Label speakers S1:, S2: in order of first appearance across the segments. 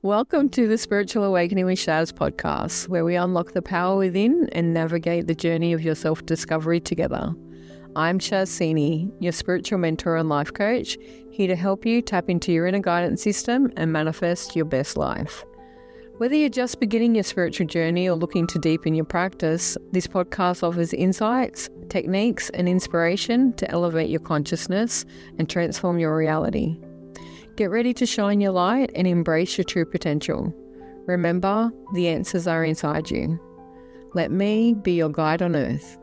S1: Welcome to the Spiritual Awakening with Shaz podcast, where we unlock the power within and navigate the journey of your self-discovery together. I'm Shaz Sini, your spiritual mentor and life coach, here to help you tap into your inner guidance system and manifest your best life. Whether you're just beginning your spiritual journey or looking to deepen your practice, this podcast offers insights, techniques, and inspiration to elevate your consciousness and transform your reality. Get ready to shine your light and embrace your true potential. Remember, the answers are inside you. Let me be your guide on earth.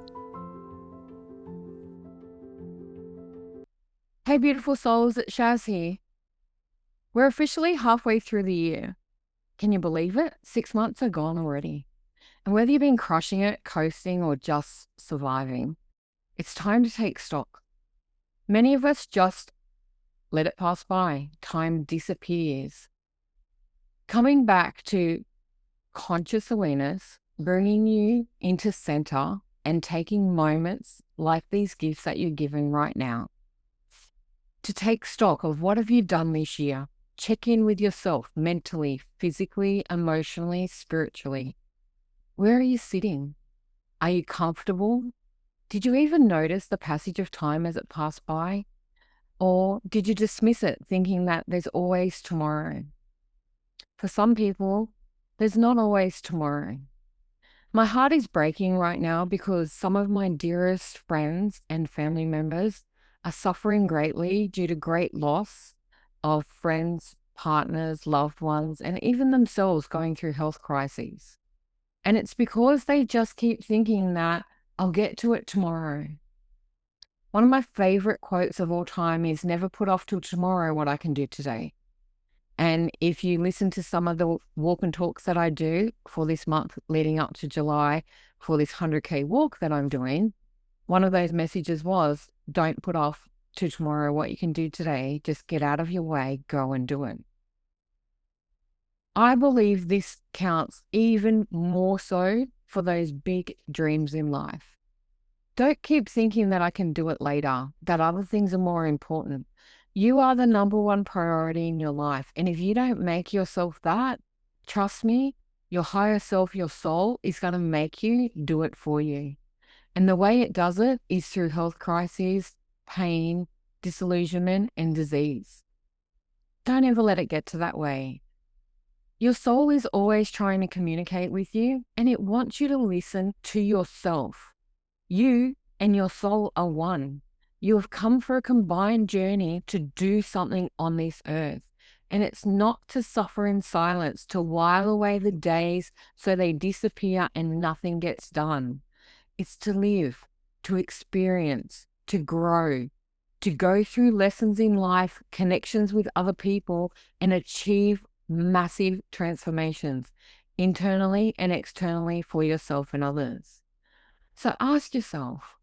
S2: Hey beautiful souls, it's Shaz here. We're officially halfway through the year. Can you believe it? 6 months are gone already. And whether you've been crushing it, coasting, or just surviving, it's time to take stock. Many of us just let it pass by. Time disappears. Coming back to conscious awareness, bringing you into center and taking moments like these gifts that you're given right now to take stock of what have you done this year. Check in with yourself mentally, physically, emotionally, spiritually. Where are you sitting? Are you comfortable? Did you even notice the passage of time as it passed by? Or did you dismiss it thinking that there's always tomorrow? For some people, there's not always tomorrow. My heart is breaking right now because some of my dearest friends and family members are suffering greatly due to great loss of friends, partners, loved ones, and even themselves going through health crises. And it's because they just keep thinking that I'll get to it tomorrow. One of my favorite quotes of all time is never put off till tomorrow what I can do today. And if you listen to some of the walk and talks that I do for this month leading up to July for this 100K walk that I'm doing, one of those messages was, don't put off to tomorrow what you can do today. Just get out of your way, go and do it. I believe this counts even more so for those big dreams in life. Don't keep thinking that I can do it later, that other things are more important. You are the number one priority in your life. And if you don't make yourself that, trust me, your higher self, your soul is going to make you do it for you. And the way it does it is through health crises, pain, disillusionment, and disease. Don't ever let it get to that way. Your soul is always trying to communicate with you, and it wants you to listen to yourself. You and your soul are one. You have come for a combined journey to do something on this earth. And it's not to suffer in silence, to while away the days so they disappear and nothing gets done. It's to live, to experience, to grow, to go through lessons in life, connections with other people, and achieve massive transformations internally and externally for yourself and others. So ask yourself,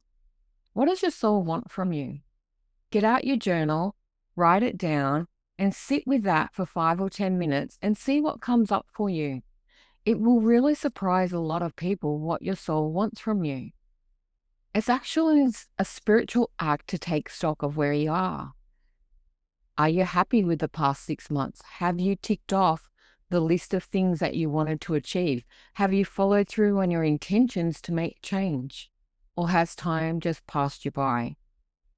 S2: what does your soul want from you? Get out your journal, write it down, and sit with that for 5 or 10 minutes and see what comes up for you. It will really surprise a lot of people what your soul wants from you. It's actually a spiritual act to take stock of where you are. Are you happy with the past 6 months? Have you ticked off the list of things that you wanted to achieve? Have you followed through on your intentions to make change? Or has time just passed you by?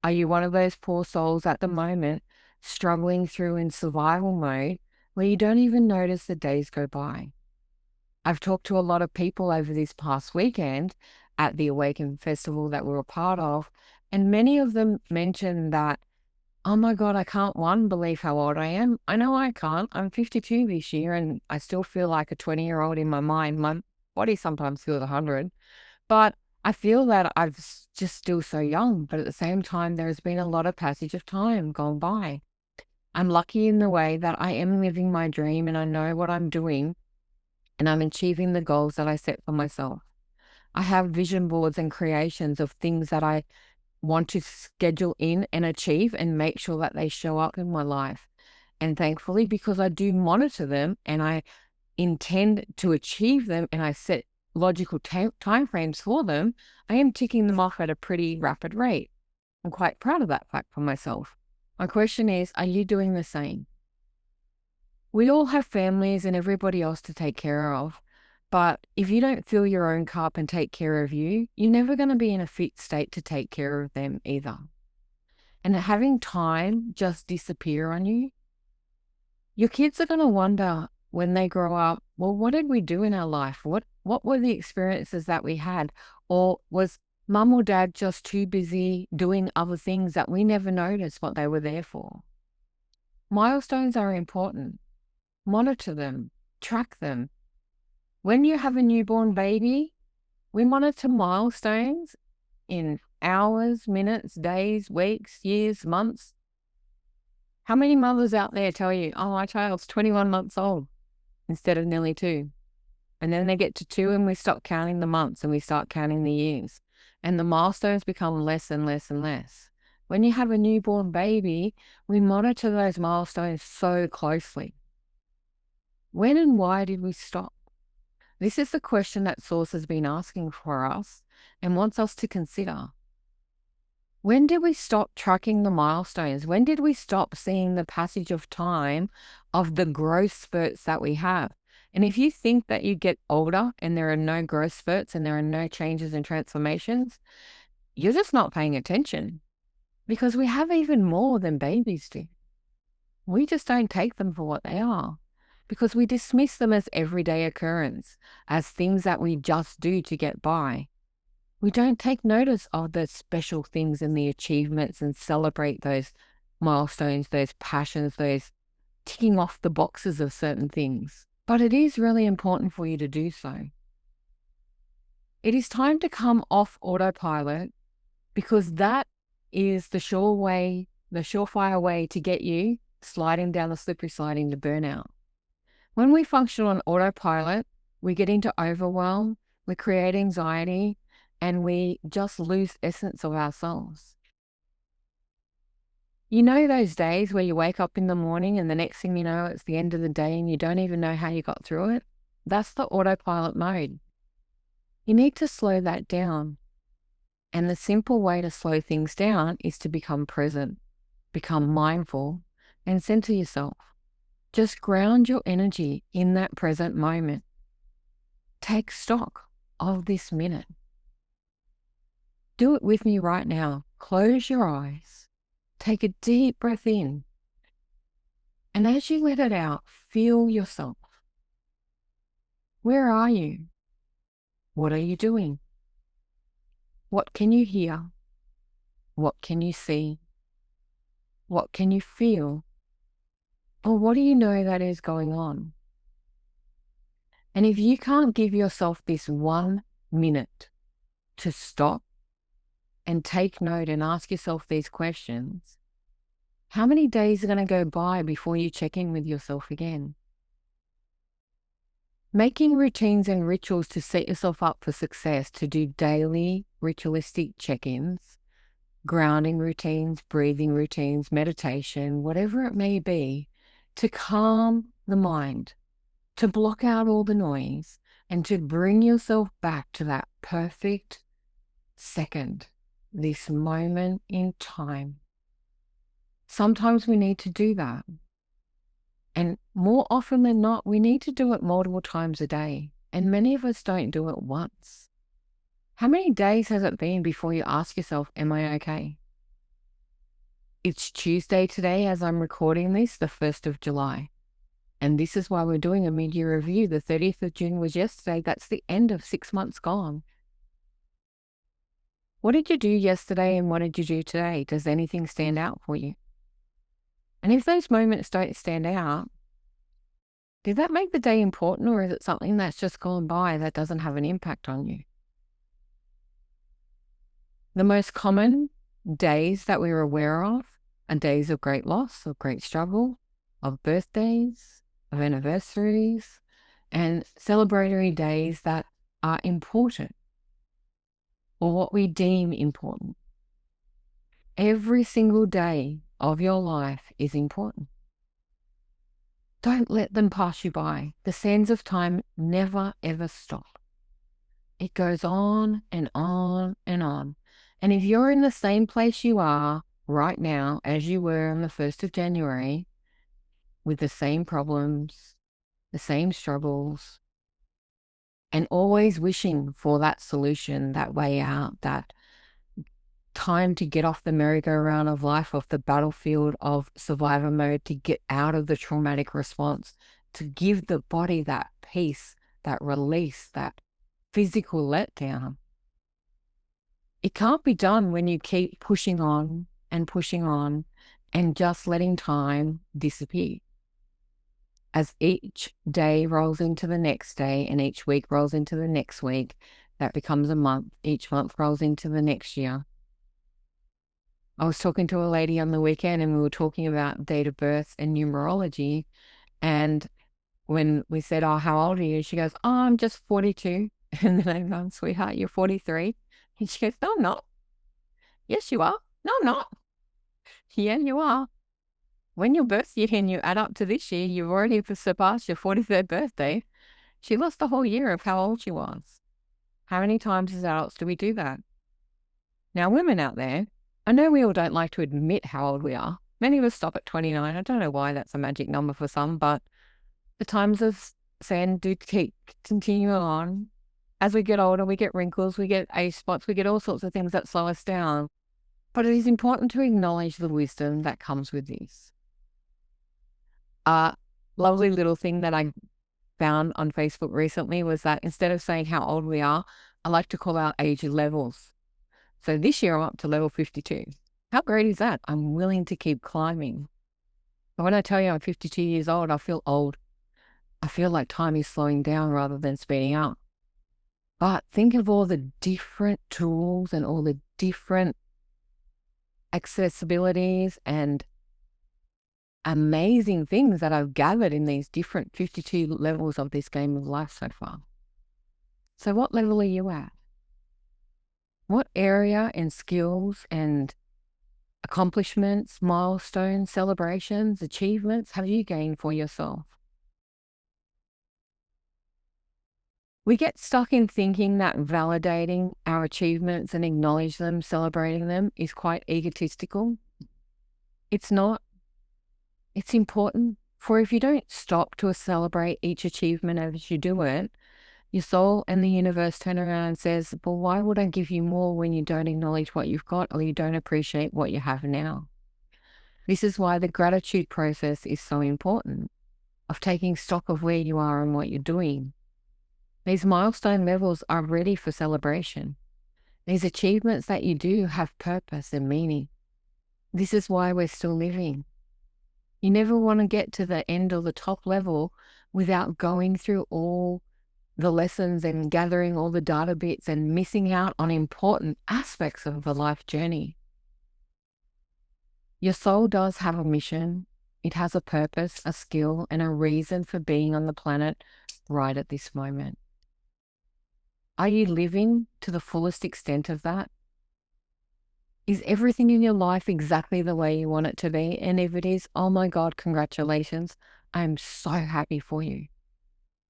S2: Are you one of those poor souls at the moment struggling through in survival mode where you don't even notice the days go by? I've talked to a lot of people over this past weekend at the Awaken Festival that we were a part of, and many of them mentioned that, oh my God, I can't, one, believe how old I am. I know I can't. I'm 52 this year and I still feel like a 20-year-old in my mind. My body sometimes feels 100, but I feel that I'm just still so young. But at the same time, there has been a lot of passage of time gone by. I'm lucky in the way that I am living my dream and I know what I'm doing and I'm achieving the goals that I set for myself. I have vision boards and creations of things that I want to schedule in and achieve and make sure that they show up in my life. And thankfully, because I do monitor them and I intend to achieve them and I set logical time frames for them, I am ticking them off at a pretty rapid rate. I'm quite proud of that fact for myself. My question is, are you doing the same? We all have families and everybody else to take care of. But if you don't fill your own cup and take care of you, you're never going to be in a fit state to take care of them either. And having time just disappear on you, your kids are going to wonder when they grow up, well, what did we do in our life? What were the experiences that we had? Or was mum or dad just too busy doing other things that we never noticed what they were there for? Milestones are important. Monitor them, track them. When you have a newborn baby, we monitor milestones in hours, minutes, days, weeks, years, months. How many mothers out there tell you, oh, my child's 21 months old instead of nearly 2? And then they get to 2 and we stop counting the months and we start counting the years. And the milestones become less and less and less. When you have a newborn baby, we monitor those milestones so closely. When and why did we stop? This is the question that Source has been asking for us and wants us to consider. When did we stop tracking the milestones? When did we stop seeing the passage of time of the growth spurts that we have? And if you think that you get older and there are no growth spurts and there are no changes and transformations, you're just not paying attention, because we have even more than babies do. We just don't take them for what they are, because we dismiss them as everyday occurrence, as things that we just do to get by. We don't take notice of the special things and the achievements and celebrate those milestones, those passions, those ticking off the boxes of certain things. But it is really important for you to do so. It is time to come off autopilot, because that is the surefire way to get you sliding down the slippery slide into burnout. When we function on autopilot, we get into overwhelm, we create anxiety, and we just lose essence of ourselves. You know those days where you wake up in the morning and the next thing you know, it's the end of the day and you don't even know how you got through it? That's the autopilot mode. You need to slow that down. And the simple way to slow things down is to become present, become mindful, and center yourself. Just ground your energy in that present moment. Take stock of this minute. Do it with me right now. Close your eyes. Take a deep breath in. And as you let it out, feel yourself. Where are you? What are you doing? What can you hear? What can you see? What can you feel? Or what do you know that is going on? And if you can't give yourself this 1 minute to stop and take note and ask yourself these questions, how many days are going to go by before you check in with yourself again? Making routines and rituals to set yourself up for success, to do daily ritualistic check-ins, grounding routines, breathing routines, meditation, whatever it may be, to calm the mind, to block out all the noise, and to bring yourself back to that perfect second, this moment in time. Sometimes we need to do that. And more often than not, we need to do it multiple times a day. And many of us don't do it once. How many days has it been before you ask yourself, am I okay? It's Tuesday today as I'm recording this, the 1st of July. And this is why we're doing a mid-year review. The 30th of June was yesterday. That's the end of 6 months gone. What did you do yesterday and what did you do today? Does anything stand out for you? And if those moments don't stand out, did that make the day important, or is it something that's just gone by that doesn't have an impact on you? The most common days that we're aware of are days of great loss, of great struggle, of birthdays, of anniversaries, and celebratory days that are important, or what we deem important. Every single day of your life is important. Don't let them pass you by. The sands of time never, ever stop. It goes on and on and on. And if you're in the same place you are right now as you were on the 1st of January, with the same problems, the same struggles, and always wishing for that solution, that way out, that time to get off the merry-go-round of life, off the battlefield of survivor mode, to get out of the traumatic response, to give the body that peace, that release, that physical letdown. It can't be done when you keep pushing on and just letting time disappear. As each day rolls into the next day and each week rolls into the next week, that becomes a month. Each month rolls into the next year. I was talking to a lady on the weekend and we were talking about date of birth and numerology. And when we said, "Oh, how old are you?" She goes, "Oh, I'm just 42. And then I go, "Sweetheart, you're 43. And she goes, "No, I'm not." "Yes, you are." "No, I'm not." "Yeah, you are. When your birth year and you add up to this year, you've already surpassed your 43rd birthday." She lost a whole year of how old she was. How many times as adults do we do that? Now, women out there, I know we all don't like to admit how old we are. Many of us stop at 29. I don't know why that's a magic number for some, but the times of sand do continue on. As we get older, we get wrinkles, we get age spots, we get all sorts of things that slow us down. But it is important to acknowledge the wisdom that comes with this. A lovely little thing that I found on Facebook recently was that instead of saying how old we are, I like to call out age levels. So this year I'm up to level 52. How great is that? I'm willing to keep climbing. But when I tell you I'm 52 years old, I feel old. I feel like time is slowing down rather than speeding up. But think of all the different tools and all the different accessibilities and amazing things that I've gathered in these different 52 levels of this game of life so far. So what level are you at? What area and skills and accomplishments, milestones, celebrations, achievements have you gained for yourself? We get stuck in thinking that validating our achievements and acknowledge them, celebrating them is quite egotistical. It's not. It's important, for if you don't stop to celebrate each achievement as you do it, your soul and the universe turn around and says, "Well, why would I give you more when you don't acknowledge what you've got or you don't appreciate what you have now?" This is why the gratitude process is so important, of taking stock of where you are and what you're doing. These milestone levels are ready for celebration. These achievements that you do have purpose and meaning. This is why we're still living. You never want to get to the end or the top level without going through all the lessons and gathering all the data bits and missing out on important aspects of the life journey. Your soul does have a mission. It has a purpose, a skill, and a reason for being on the planet right at this moment. Are you living to the fullest extent of that? Is everything in your life exactly the way you want it to be? And if it is, oh my God, congratulations. I'm so happy for you,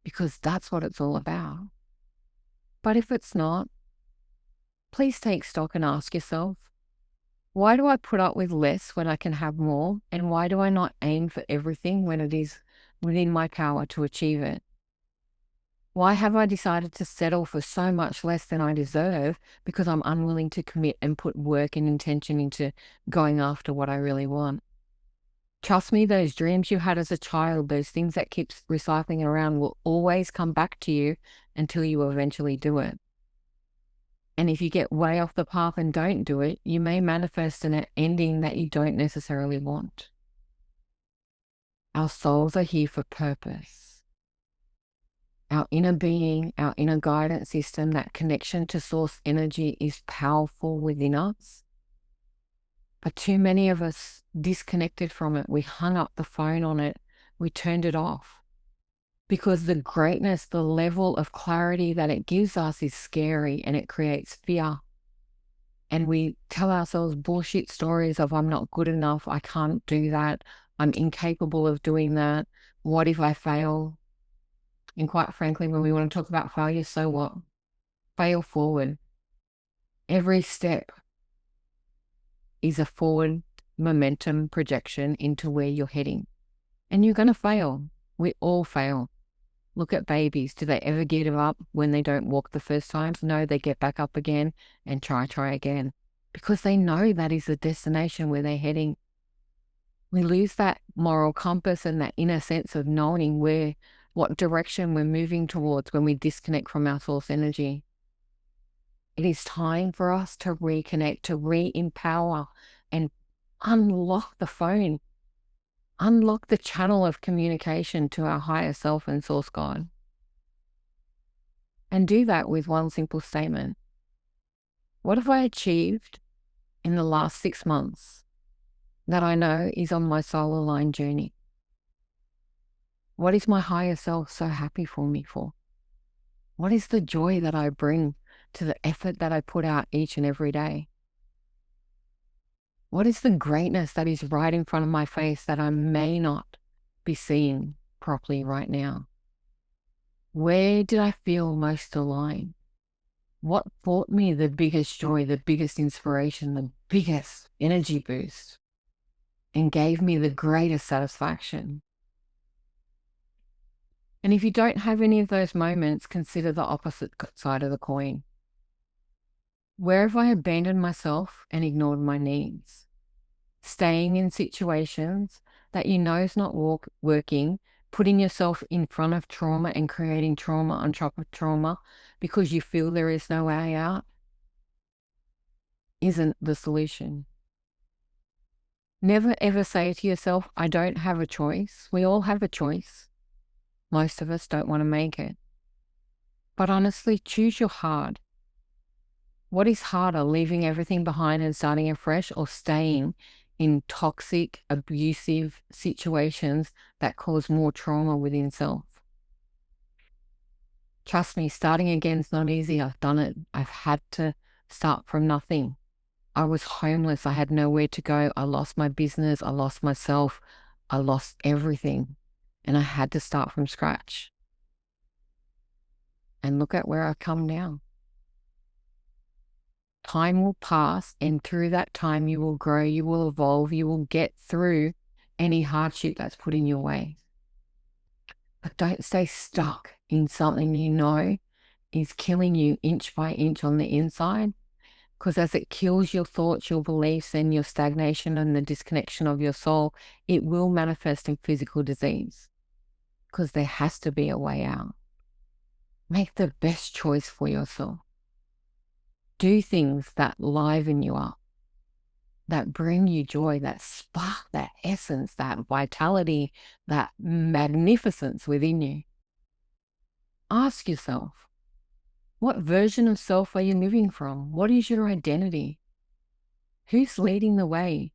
S2: because that's what it's all about. But if it's not, please take stock and ask yourself, why do I put up with less when I can have more? And why do I not aim for everything when it is within my power to achieve it? Why have I decided to settle for so much less than I deserve because I'm unwilling to commit and put work and intention into going after what I really want? Trust me, those dreams you had as a child, those things that keep recycling around, will always come back to you until you eventually do it. And if you get way off the path and don't do it, you may manifest an ending that you don't necessarily want. Our souls are here for purpose. Our inner being, our inner guidance system, that connection to source energy is powerful within us. But too many of us disconnected from it. We hung up the phone on it. We turned it off. Because the greatness, the level of clarity that it gives us is scary, and it creates fear. And we tell ourselves bullshit stories of, "I'm not good enough. I can't do that. I'm incapable of doing that. What if I fail?" And quite frankly, when we want to talk about failure, so what? Fail forward. Every step is a forward momentum projection into where you're heading. And you're going to fail. We all fail. Look at babies. Do they ever give up when they don't walk the first time? No, they get back up again and try again, because they know that is the destination where they're heading. We lose that moral compass and that inner sense of knowing what direction we're moving towards when we disconnect from our source energy. It is time for us to reconnect, to re-empower and unlock the phone, unlock the channel of communication to our higher self and source God. And do that with one simple statement. What have I achieved in the last 6 months that I know is on my soul aligned journey? What is my higher self so happy for me for? What is the joy that I bring to the effort that I put out each and every day? What is the greatness that is right in front of my face that I may not be seeing properly right now? Where did I feel most aligned? What brought me the biggest joy, the biggest inspiration, the biggest energy boost, and gave me the greatest satisfaction? And if you don't have any of those moments, consider the opposite side of the coin. Where have I abandoned myself and ignored my needs? Staying in situations that you know is not working, putting yourself in front of trauma and creating trauma on top of trauma because you feel there is no way out, isn't the solution. Never ever say to yourself, I don't have a choice. We all have a choice. Most of us don't want to make it. But honestly, choose your heart. What is harder, leaving everything behind and starting afresh, or staying in toxic, abusive situations that cause more trauma within self? Trust me, starting again is not easy. I've done it. I've had to start from nothing. I was homeless. I had nowhere to go. I lost my business. I lost myself. I lost everything. And I had to start from scratch. And look at where I've come now. Time will pass, and through that time, you will grow, you will evolve, you will get through any hardship that's put in your way. But don't stay stuck in something you know is killing you inch by inch on the inside, because as it kills your thoughts, your beliefs, and your stagnation and the disconnection of your soul, it will manifest in physical disease, because there has to be a way out. Make the best choice for yourself. Do things that liven you up, that bring you joy, that spark, that essence, that vitality, that magnificence within you. Ask yourself, what version of self are you living from? What is your identity? Who's leading the way?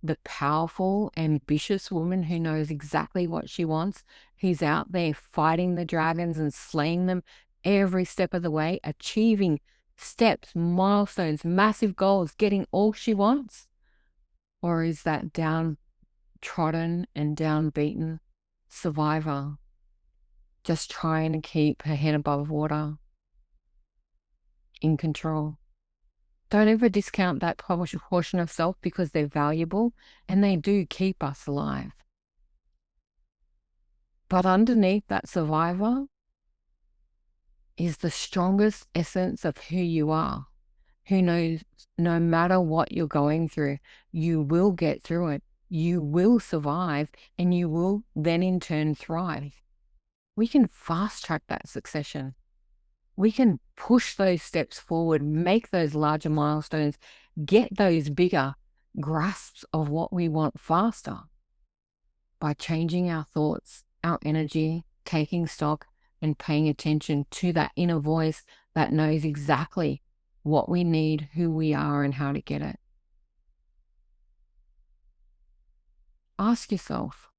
S2: The powerful, ambitious woman who knows exactly what she wants, who's out there fighting the dragons and slaying them every step of the way, achieving steps, milestones, massive goals, getting all she wants? Or is that downtrodden and downbeaten survivor just trying to keep her head above water, in control? Don't ever discount that portion of self, because they're valuable and they do keep us alive. But underneath that survivor is the strongest essence of who you are, who knows no matter what you're going through, you will get through it, you will survive, and you will then in turn thrive. We can fast track that succession. We can push those steps forward, make those larger milestones, get those bigger grasps of what we want faster by changing our thoughts, our energy, taking stock, and paying attention to that inner voice that knows exactly what we need, who we are, and how to get it. Ask yourself,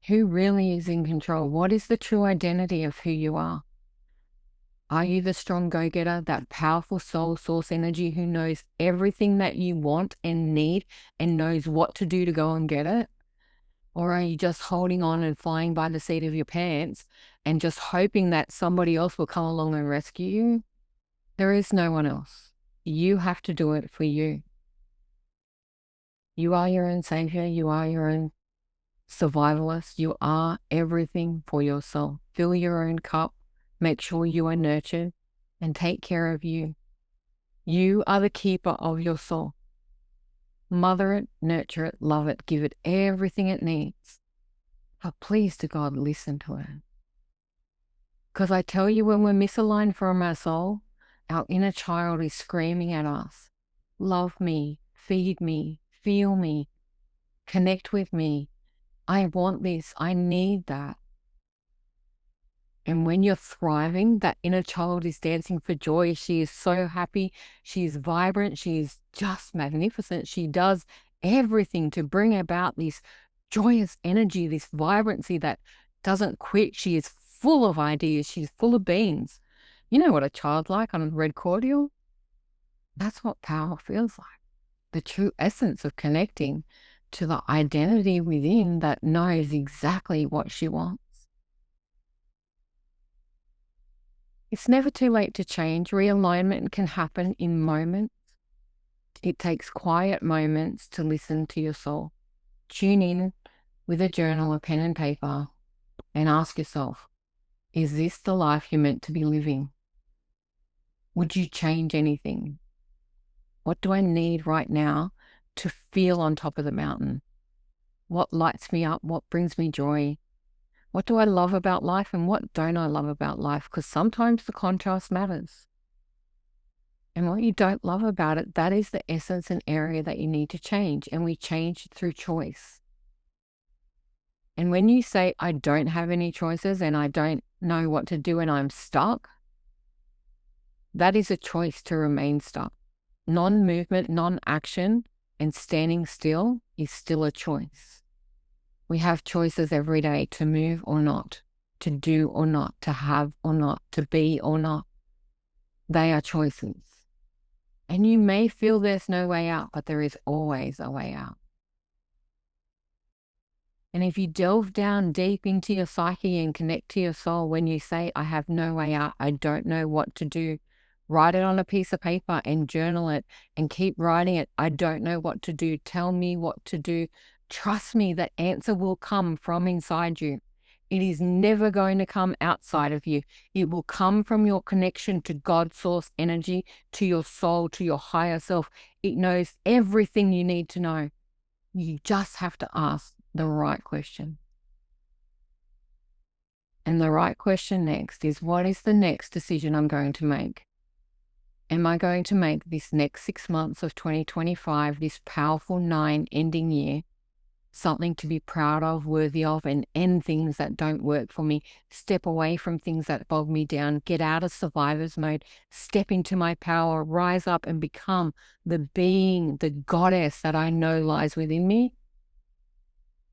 S2: who really is in control? What is the true identity of who you are? Are you the strong go-getter, that powerful soul source energy who knows everything that you want and need and knows what to do to go and get it? Or are you just holding on and flying by the seat of your pants and just hoping that somebody else will come along and rescue you? There is no one else. You have to do it for you. You are your own savior. You are your own Survivalist, you are everything for yourself. Fill your own cup, make sure you are nurtured, and take care of you. You are the keeper of your soul. Mother it, nurture it, love it, give it everything it needs. But please to God, listen to it. Because I tell you, when we're misaligned from our soul, our inner child is screaming at us, love me, feed me, feel me, connect with me. I want this, I need that. And when you're thriving, that inner child is dancing for joy. She is so happy. She is vibrant. She is just magnificent. She does everything to bring about this joyous energy, this vibrancy that doesn't quit. She is full of ideas. She's full of beans. You know what a child like on red cordial? That's what power feels like. The true essence of connecting to the identity within that knows exactly what she wants. It's never too late to change. Realignment can happen in moments. It takes quiet moments to listen to your soul. Tune in with a journal, a pen and paper, and ask yourself, is this the life you're meant to be living? Would you change anything? What do I need right now to feel on top of the mountain? What lights me up? What brings me joy? What do I love about life and what don't I love about life? Because sometimes the contrast matters. And what you don't love about it, that is the essence and area that you need to change. And we change through choice. And when you say, I don't have any choices and I don't know what to do and I'm stuck, that is a choice to remain stuck. Non-movement, non-action, and standing still is still a choice. We have choices every day to move or not, to do or not, to have or not, to be or not. They are choices. And you may feel there's no way out, but there is always a way out. And if you delve down deep into your psyche and connect to your soul, when you say, I have no way out, I don't know what to do, write it on a piece of paper and journal it and keep writing it. I don't know what to do. Tell me what to do. Trust me, the answer will come from inside you. It is never going to come outside of you. It will come from your connection to God source energy, to your soul, to your higher self. It knows everything you need to know. You just have to ask the right question. And the right question next is, what is the next decision I'm going to make? Am I going to make this next 6 months of 2025, this powerful 9 ending year, something to be proud of, worthy of, and end things that don't work for me, step away from things that bog me down, get out of survivor's mode, step into my power, rise up and become the being, the goddess that I know lies within me?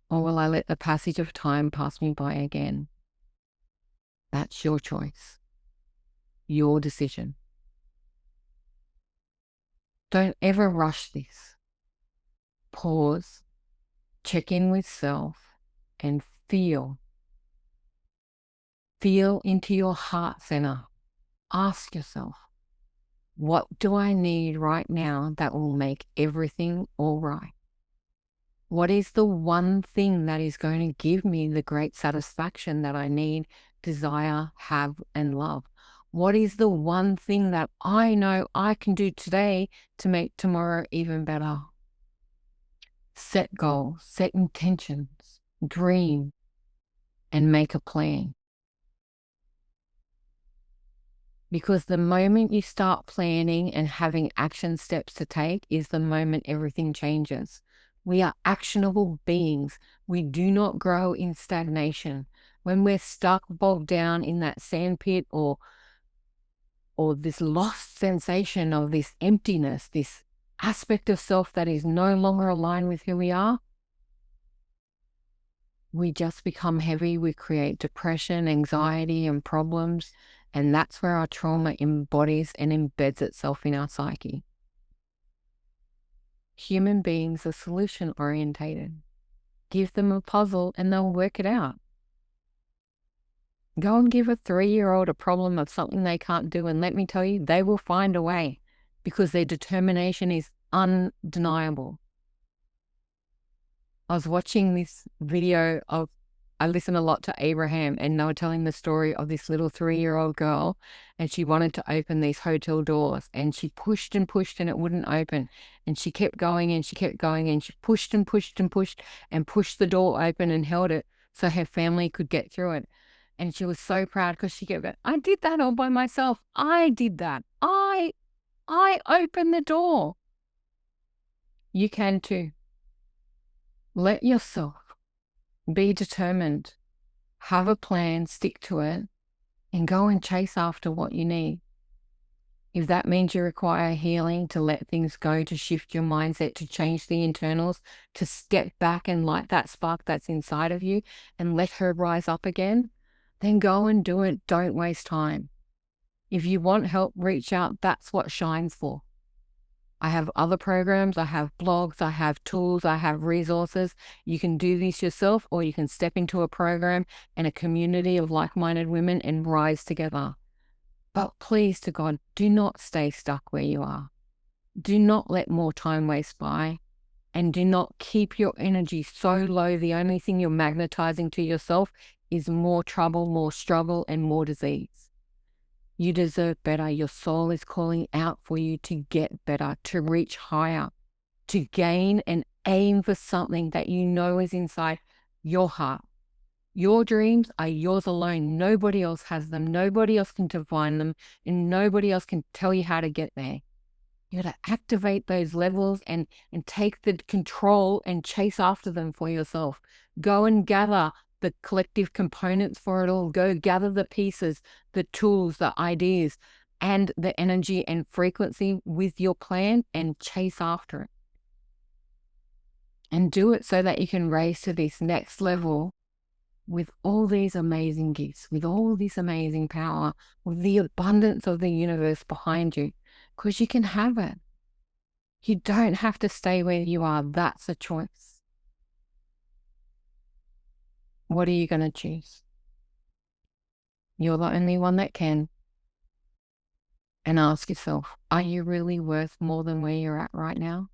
S2: Or will I let the passage of time pass me by again? That's your choice, your decision. Don't ever rush this. Pause, check in with self, and feel. Feel into your heart center. Ask yourself, what do I need right now that will make everything all right? What is the one thing that is going to give me the great satisfaction that I need, desire, have, and love? What is the one thing that I know I can do today to make tomorrow even better? Set goals, set intentions, dream, and make a plan. Because the moment you start planning and having action steps to take is the moment everything changes. We are actionable beings. We do not grow in stagnation. When we're stuck, bogged down in that sandpit or this lost sensation of this emptiness, this aspect of self that is no longer aligned with who we are, we just become heavy. We create depression, anxiety, and problems. And that's where our trauma embodies and embeds itself in our psyche. Human beings are solution orientated. Give them a puzzle and they'll work it out. Go and give a 3-year-old a problem of something they can't do, and let me tell you, they will find a way because their determination is undeniable. I was watching this video I listen a lot to Abraham, and they were telling the story of this little 3-year-old girl, and she wanted to open these hotel doors, and she pushed and pushed and it wouldn't open. And she kept going and she kept going and she pushed and pushed and pushed and pushed the door open and held it so her family could get through it. And she was so proud because she kept going, I did that all by myself. I did that. I opened the door. You can too. Let yourself be determined, have a plan, stick to it, and go and chase after what you need. If that means you require healing to let things go, to shift your mindset, to change the internals, to step back and light that spark that's inside of you and let her rise up again, then go and do it. Don't waste time. If you want help, reach out. That's what Shine's for. I have other programs, I have blogs, I have tools, I have resources. You can do this yourself, or you can step into a program and a community of like-minded women and rise together. But please to God, do not stay stuck where you are. Do not let more time waste by, and do not keep your energy so low. The only thing you're magnetizing to yourself is more trouble, more struggle, and more disease. You deserve better. Your soul is calling out for you to get better, to reach higher, to gain and aim for something that you know is inside your heart. Your dreams are yours alone. Nobody else has them. Nobody else can define them, and nobody else can tell you how to get there. You got to activate those levels and take the control and chase after them for yourself. Go and gather the collective components for it all. Go gather the pieces, the tools, the ideas, and the energy and frequency with your plan, and chase after it. And do it so that you can raise to this next level with all these amazing gifts, with all this amazing power, with the abundance of the universe behind you, because you can have it. You don't have to stay where you are. That's a choice. What are you going to choose? You're the only one that can. And ask yourself, are you really worth more than where you're at right now?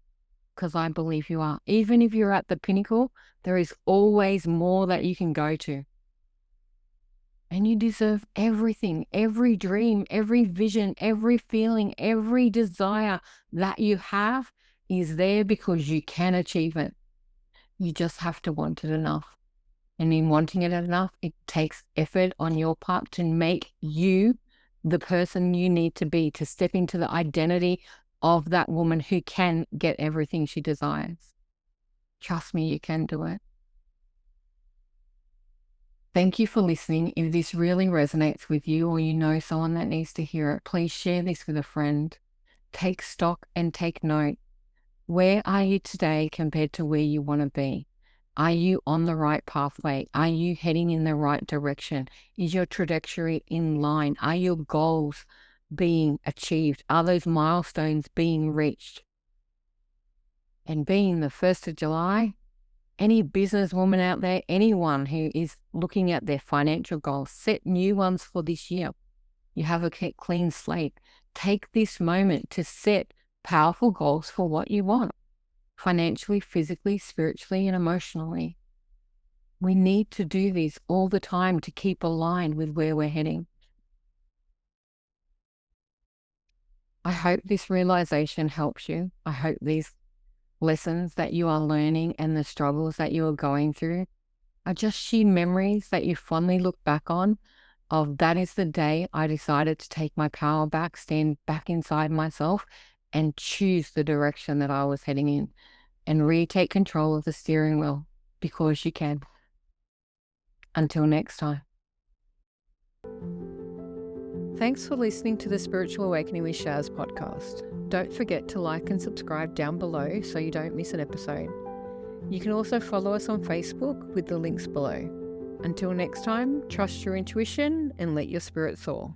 S2: Because I believe you are. Even if you're at the pinnacle, there is always more that you can go to. And you deserve everything, every dream, every vision, every feeling, every desire that you have is there because you can achieve it. You just have to want it enough. And in wanting it enough, it takes effort on your part to make you the person you need to be, to step into the identity of that woman who can get everything she desires. Trust me, you can do it. Thank you for listening. If this really resonates with you, or you know someone that needs to hear it, please share this with a friend. Take stock and take note. Where are you today compared to where you want to be? Are you on the right pathway? Are you heading in the right direction? Is your trajectory in line? Are your goals being achieved? Are those milestones being reached? And being the 1st of July, any businesswoman out there, anyone who is looking at their financial goals, set new ones for this year. You have a clean slate. Take this moment to set powerful goals for what you want. Financially, physically, spiritually, and emotionally. We need to do this all the time to keep aligned with where we're heading. I hope this realization helps you. I hope these lessons that you are learning and the struggles that you are going through are just sheer memories that you fondly look back on of that is the day I decided to take my power back, stand back inside myself, and choose the direction that I was heading in. And retake control of the steering wheel, because you can. Until next time.
S1: Thanks for listening to the Spiritual Awakening with Shaz podcast. Don't forget to like and subscribe down below so you don't miss an episode. You can also follow us on Facebook with the links below. Until next time, trust your intuition and let your spirit soar.